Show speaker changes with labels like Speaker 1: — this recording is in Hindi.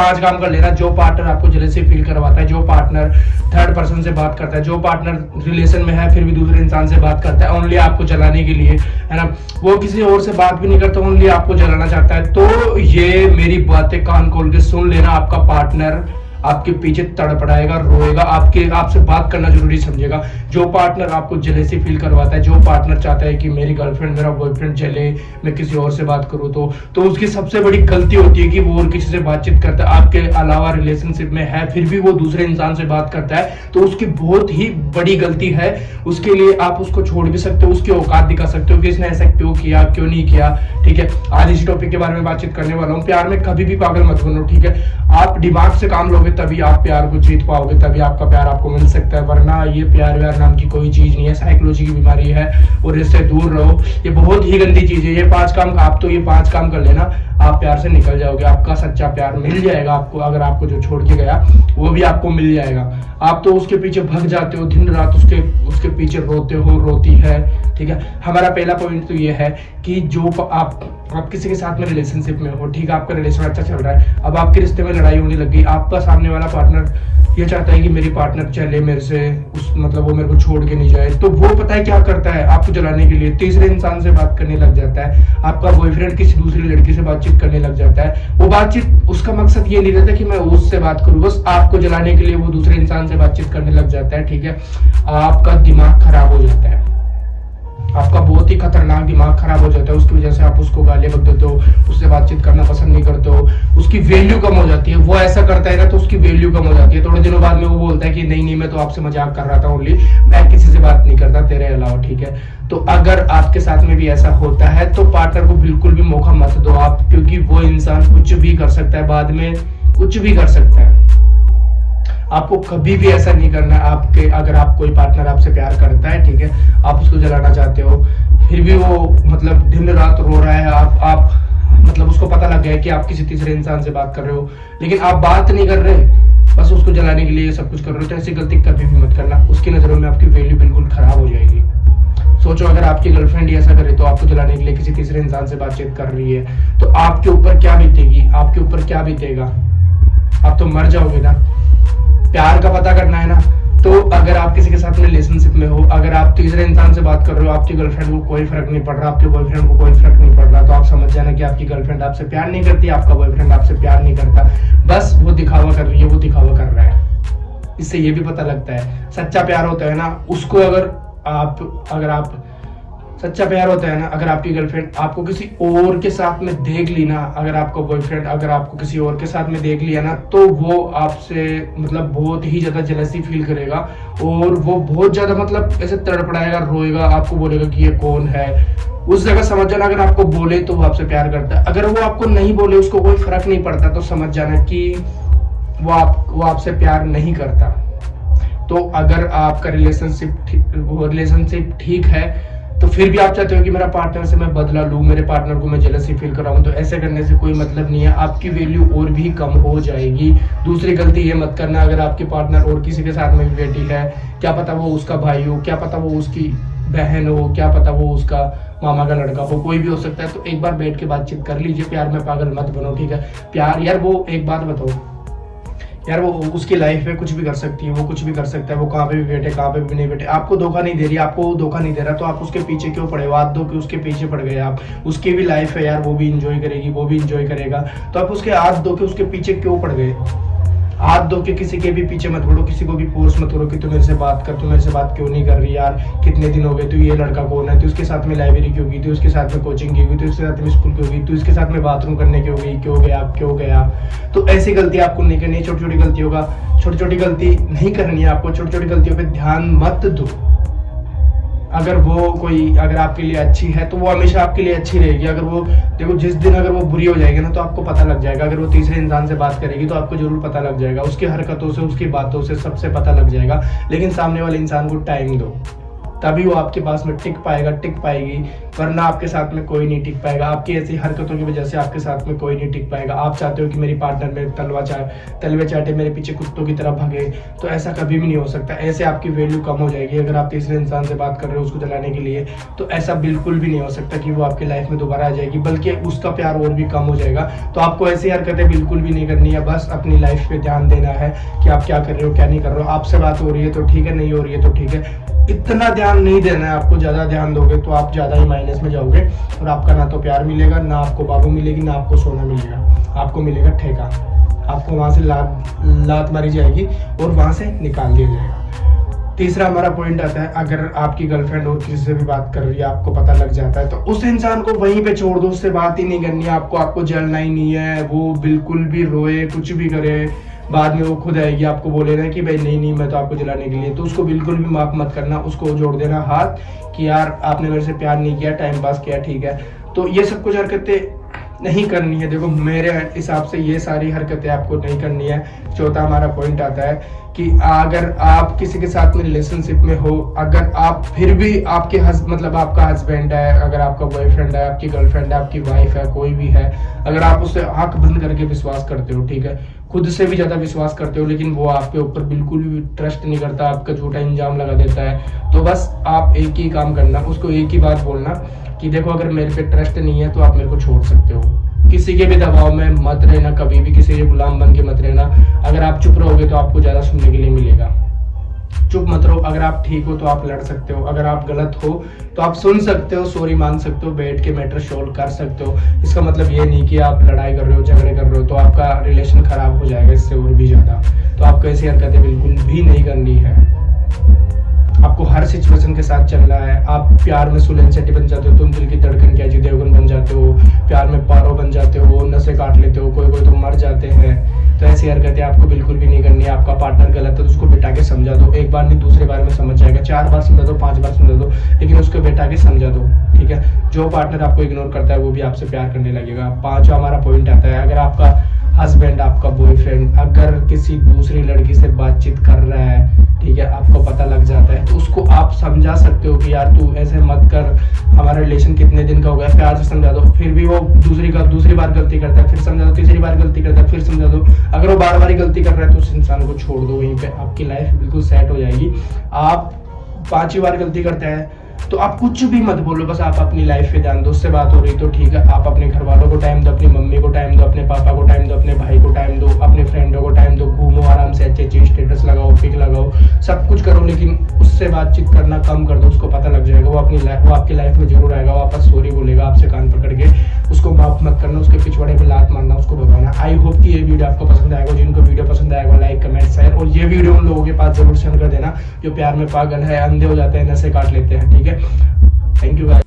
Speaker 1: 5 काम कर लेना। जो पार्टनर आपको जेलसी फील करवाता है, जो पार्टनर थर्ड पर्सन से बात करता है, जो पार्टनर रिलेशन में है फिर भी दूसरे इंसान से बात करता है ओनली आपको जलाने के लिए, है ना, वो किसी और से बात भी नहीं करता, ओनली आपको जलाना चाहता है, तो ये मेरी बातें कान खोल के सुन लेना। आपका पार्टनर आपके पीछे तड़पड़ाएगा, रोएगा, आपसे बात करना जरूरी समझेगा। जो पार्टनर आपको जेलेसी फील करवाता है, जो पार्टनर चाहता है कि मेरी गर्लफ्रेंड मेरा बॉयफ्रेंड जले, मैं किसी और से बात करूं, तो उसकी सबसे बड़ी गलती होती है कि वो और किसी से बातचीत करता है, आपके अलावा रिलेशनशिप में है फिर भी वो दूसरे इंसान से बात करता है, तो उसकी बहुत ही बड़ी गलती है। उसके लिए आप उसको छोड़ भी सकते हो, उसकी औकात दिखा सकते हो कि इसने ऐसा क्यों किया, क्यों नहीं किया। ठीक है, आज इस टॉपिक के बारे में बातचीत करने वाला हूँ। प्यार में कभी भी पागल मत बनो, ठीक है। आप दिमाग से काम लोगे तभी आप प्यार को जीत पाओगे, तभी आपका प्यार आपको मिल सकता है, वरना ये प्यार व्यार नाम की कोई चीज नहीं है, साइकोलॉजी की बीमारी है और इससे दूर रहो। ये बहुत ही गंदी चीज है। ये 5 काम आप तो ये 5 काम कर लेना, आप प्यार से निकल जाओगे, आपका सच्चा प्यार मिल जाएगा आपको। अगर आपको जो छोड़ के गया वो भी आपको मिल जाएगा। आप तो उसके पीछे भग जाते हो, दिन रात उसके पीछे रोते हो, रोती है। ठीक है, हमारा पहला पॉइंट तो ये है कि जो आप किसी के साथ में रिलेशनशिप में हो, ठीक है, आपका रिलेशन अच्छा चल रहा है, अब आपके रिश्ते में लड़ाई होने लगी, आपका सामने वाला पार्टनर ये चाहता है कि मेरी पार्टनर चले मेरे से, मतलब वो मेरे को छोड़ के नहीं जाए, तो वो पता है क्या करता है, आपको जलाने के लिए तीसरे इंसान से बात करने लग जाता है। आपका बॉयफ्रेंड किसी दूसरी लड़की से बातचीत करने लग जाता है। वो बातचीत, उसका मकसद ये नहीं रहता कि मैं उससे बात करूँ, बस आपको जलाने के लिए वो दूसरे इंसान से बातचीत करने लग जाता है। ठीक है, आपका दिमाग खराब हो जाता है, आपका बहुत ही खतरनाक दिमाग खराब हो जाता है। उसकी वजह से आप उसको गालियां बक देते हो, उससे बातचीत करना पसंद नहीं करते हो, उसकी वैल्यू कम हो जाती है। वो ऐसा करता है ना तो उसकी वैल्यू कम हो जाती है। थोड़े दिनों बाद में वो बोलता है कि नहीं मैं तो आपसे मजाक कर रहा था, ओनली मैं किसी से बात नहीं करता तेरे अलावा। ठीक है, तो अगर आपके साथ में भी ऐसा होता है तो पार्टनर को बिल्कुल भी मौका मत दो आप, क्योंकि वो इंसान कुछ भी कर सकता है, बाद में कुछ भी कर सकता है। आपको कभी भी ऐसा नहीं करना। अगर आप कोई पार्टनर आपसे प्यार करता है, ठीक है, आप उसको जलाना चाहते हो, फिर भी वो मतलब दिन रात रो रहा है, आप मतलब उसको पता लग गया है कि आप किसी तीसरे इंसान से बात कर रहे हो, लेकिन आप बात नहीं कर रहे, बस उसको जलाने के लिए ये सब कुछ कर रहे हो, तो ऐसी गलती कभी भी मत करना। उसकी नजरों में आपकी वैल्यू बिल्कुल खराब हो जाएगी। सोचो, अगर आपकी गर्लफ्रेंड ऐसा करे तो आपको जलाने के लिए किसी तीसरे इंसान से बातचीत कर रही है, तो आपके ऊपर क्या बीतेगी, आपके ऊपर क्या बीतेगा, आप तो मर जाओगे ना। प्यार का पता करना है ना, तो अगर आप किसी के साथ में रिलेशनशिप में हो, अगर आप तीसरे इंसान से बात कर रहे हो, आपकी गर्लफ्रेंड को कोई फर्क नहीं पड़ रहा, आपके बॉयफ्रेंड को कोई फर्क नहीं पड़ रहा, तो आप समझ जाना कि आपकी गर्लफ्रेंड आपसे प्यार नहीं करती, आपका बॉयफ्रेंड आपसे प्यार नहीं करता, बस वो दिखावा कर रही है, वो दिखावा कर रहा है। इससे ये भी पता लगता है सच्चा प्यार होता है ना, उसको अगर आप सच्चा प्यार होता है ना, अगर आपकी गर्लफ्रेंड आपको किसी और के साथ में देख ली ना, अगर आपका बॉयफ्रेंड अगर आपको किसी और के साथ में देख लिया ना, तो वो आपसे मतलब बहुत ही ज्यादा जेलसी फील करेगा और वो बहुत ज्यादा मतलब ऐसे तड़पड़ाएगा, रोएगा, आपको बोलेगा कि ये कौन है। उस जगह समझ जाना, अगर आपको बोले तो वो आपसे प्यार करता है, अगर वो आपको नहीं बोले, उसको कोई फर्क नहीं पड़ता, तो समझ जाना कि वो आपसे प्यार नहीं करता। तो अगर आपका रिलेशनशिप ठीक है, तो फिर भी आप चाहते हो कि मेरा पार्टनर से मैं बदला लूं, मेरे पार्टनर को मैं जेलसी फील कराऊं, तो ऐसे करने से कोई मतलब नहीं है, आपकी वैल्यू और भी कम हो जाएगी। दूसरी गलती ये मत करना, अगर आपके पार्टनर और किसी के साथ में बैठी है, क्या पता वो उसका भाई हो, क्या पता वो उसकी बहन हो, क्या पता वो उसका मामा का लड़का हो, कोई भी हो सकता है, तो एक बार बैठ के बातचीत कर लीजिए। प्यार में पागल मत बनो, ठीक है। प्यार यार, वो एक बात बताओ यार, वो उसकी लाइफ में कुछ भी कर सकती है, वो कुछ भी कर सकता है, वो कहाँ पे भी बैठे, कहाँ पे भी नहीं बैठे, आपको धोखा नहीं दे रही, आपको वो धोखा नहीं दे रहा, तो आप उसके पीछे क्यों पड़े हो? हाथ धो के उसके पीछे पड़ गए आप। उसकी भी लाइफ है यार, वो भी इंजॉय करेगी, वो भी इंजॉय करेगा, तो आप उसके हाथ धो के उसके पीछे क्यों पड़ गए? हाथ धो के किसी के भी पीछे मत पड़ो, किसी को भी फोर्स मत करो कि तू मेरे से बात कर, तू मेरे से बात क्यों नहीं कर रही यार, कितने दिन हो गए, तू ये लड़का कौन है, तू उसके साथ में लाइब्रेरी क्यों गई, तू उसके साथ में कोचिंग क्यों गई, तू उसके साथ में स्कूल क्यों गई, तू इसके साथ में बाथरूम करने क्यों गई, क्यों गया। तो ऐसी गलती आपको नहीं करनी है। छोटी छोटी गलती नहीं करनी है आपको, छोटी छोटी गलतियों पर ध्यान मत दो। अगर आपके लिए अच्छी है तो वो हमेशा आपके लिए अच्छी रहेगी। अगर वो देखो, जिस दिन अगर वो बुरी हो जाएगी ना, तो आपको पता लग जाएगा। अगर वो तीसरे इंसान से बात करेगी तो आपको जरूर पता लग जाएगा, उसकी हरकतों से, उसकी बातों से सबसे पता लग जाएगा। लेकिन सामने वाले इंसान को टाइम दो, तभी वो आपके पास में टिक पाएगी। वरना आपके साथ में कोई नहीं टिक पाएगा। आपकी ऐसी हरकतों की वजह से आपके साथ में कोई नहीं टिक पाएगा। आप चाहते हो कि मेरी पार्टनर मेरे तलवे चाटे, मेरे पीछे कुत्तों की तरह भागे, तो ऐसा कभी भी नहीं हो सकता। ऐसे आपकी वैल्यू कम हो जाएगी। अगर आप तीसरे इंसान से बात कर रहे हो उसको जलाने के लिए, तो ऐसा बिल्कुल भी नहीं हो सकता कि वो आपकी लाइफ में दोबारा आ जाएगी, बल्कि उसका प्यार और भी कम हो जाएगा। तो आपको ऐसी हरकतें बिल्कुल भी नहीं करनी है। बस अपनी लाइफ पे ध्यान देना है कि आप क्या कर रहे हो क्या नहीं कर रहे हो। आपसे बात हो रही है तो ठीक है, नहीं हो रही है तो ठीक है। इतना ध्यान नहीं देना है आपको। ज्यादा ध्यान दोगे तो आप ज्यादा ही माइनस में जाओगे, और आपका ना तो प्यार मिलेगा, ना आपको बाबू मिलेगी, ना आपको सोना मिलेगा। आपको मिलेगा ठेका। आपको वहां से लात मारी जाएगी और वहां से निकाल दिया जाएगा। तीसरा हमारा पॉइंट आता है, अगर आपकी गर्लफ्रेंड और किसी से भी बात कर रही है, आपको पता लग जाता है, तो उस इंसान को वहीं पे छोड़ दो। उससे बात ही नहीं करनी है आपको जलना ही नहीं है। वो बिल्कुल भी रोए, कुछ भी करे, बाद में वो खुद आएगी आपको बोले ना कि भाई नहीं मैं तो आपको जलाने के लिए, तो उसको बिल्कुल भी माफ मत करना। उसको जोड़ देना हाथ कि यार आपने मेरे से प्यार नहीं किया, टाइम पास किया, ठीक है। तो ये सब कुछ हरकतें नहीं करनी है। देखो मेरे हिसाब से ये सारी हरकतें आपको नहीं करनी है। चौथा हमारा पॉइंट आता है कि अगर आप किसी के साथ में रिलेशनशिप में हो, अगर आप फिर भी आपके मतलब आपका हस्बैंड है, अगर आपका बॉयफ्रेंड है, आपकी गर्लफ्रेंड है, आपकी वाइफ है, कोई भी है, अगर आप उससे आंख बंद करके विश्वास करते हो, ठीक है, खुद से भी ज्यादा विश्वास करते हो, लेकिन वो आपके ऊपर बिल्कुल भी ट्रस्ट नहीं करता, आपका झूठा इल्जाम लगा देता है, तो बस आप एक ही काम करना, उसको एक ही बात बोलना कि देखो अगर मेरे पे ट्रस्ट नहीं है तो आप मेरे को छोड़ सकते हो। किसी के भी दबाव में मत रहना, कभी भी किसी के गुलाम बन के मत रहना। अगर आप चुप रहोगे तो आपको ज्यादा सुनने के लिए मिलेगा। चुप मत रहो। अगर आप ठीक हो तो आप लड़ सकते हो, अगर आप गलत हो तो आप सुन सकते हो, सॉरी मांग सकते हो, बैठ के मैटर सॉल्व कर सकते हो। इसका मतलब ये नहीं कि आप लड़ाई कर रहे हो, झगड़े कर रहे हो, तो आपका रिलेशन खराब हो जाएगा इससे और भी ज्यादा। तो आपको ऐसी हरकतें बिल्कुल भी नहीं करनी है। आपको हर सिचुएशन के साथ चलना है। आप प्यार में सुलेन सेट्टी बन जाते हो, तुम दिल की धड़कन के अजय देवगन बन जाते हो, प्यार में पारो बन जाते हो, नसें काट लेते हो, कोई तो मर जाते हैं। तो ऐसी हरकतें आपको बिल्कुल भी नहीं करनी है। आपका पार्टनर गलत है तो उसको बिठा के समझा दो। एक बार नहीं, दूसरे बार में समझ जाएगा। 4 बार समझा दो, 5 बार समझा दो, लेकिन उसको बिठा के समझा दो, ठीक है। जो पार्टनर आपको इग्नोर करता है वो भी आपसे प्यार करने लगेगा। 5वां हमारा पॉइंट आता है, अगर आपका हस्बैंड, आपका बॉयफ्रेंड अगर किसी दूसरी लड़की से बातचीत कर रहा है, ठीक है, आपको पता लग जाता है, तो उसको आप समझा सकते हो कि यार तू ऐसे मत कर, हमारा रिलेशन कितने दिन का हो गया, प्यार से समझा दो। फिर भी वो दूसरी बार गलती करता है, फिर समझा दो, तीसरी बार गलती करता है, फिर समझा दो। अगर वो बार बार गलती कर रहा है तो उस इंसान को छोड़ दो वहीं पे, आपकी लाइफ बिल्कुल सेट हो जाएगी। आप 5वीं बार गलती करते हैं तो आप कुछ भी मत बोलो, बस आप अपनी लाइफ पे ध्यान दो। उससे बात हो रही तो ठीक है, आप अपने घर वालों को टाइम दो, अपनी मम्मी को टाइम दो, अपने पापा को टाइम दो, अपने भाई को टाइम दो, अपने फ्रेंडों को टाइम दो, घूमो आराम से, अच्छे स्टेटस लगाओ, पिक लगाओ, सब कुछ करो, लेकिन उससे बातचीत करना कम कर दो। उसको पता लग जाएगा, वो आपकी लाइफ में जरूर आएगा, वापस सॉरी बोलेगा आपसे कान पकड़ के। उसको माफ मत करना, उसके पिछवाड़े पे लात मारना, उसको भगाना। आई होप कि ये वीडियो आपको पसंद आएगा। जिनको वीडियो पसंद आएगा लाइक कमेंट शेयर, और ये वीडियो उन लोगों के पास जरूर शेयर कर देना जो प्यार में पागल है, अंधे हो जाते हैं, नशे काट लेते हैं, ठीक है। Thank you guys.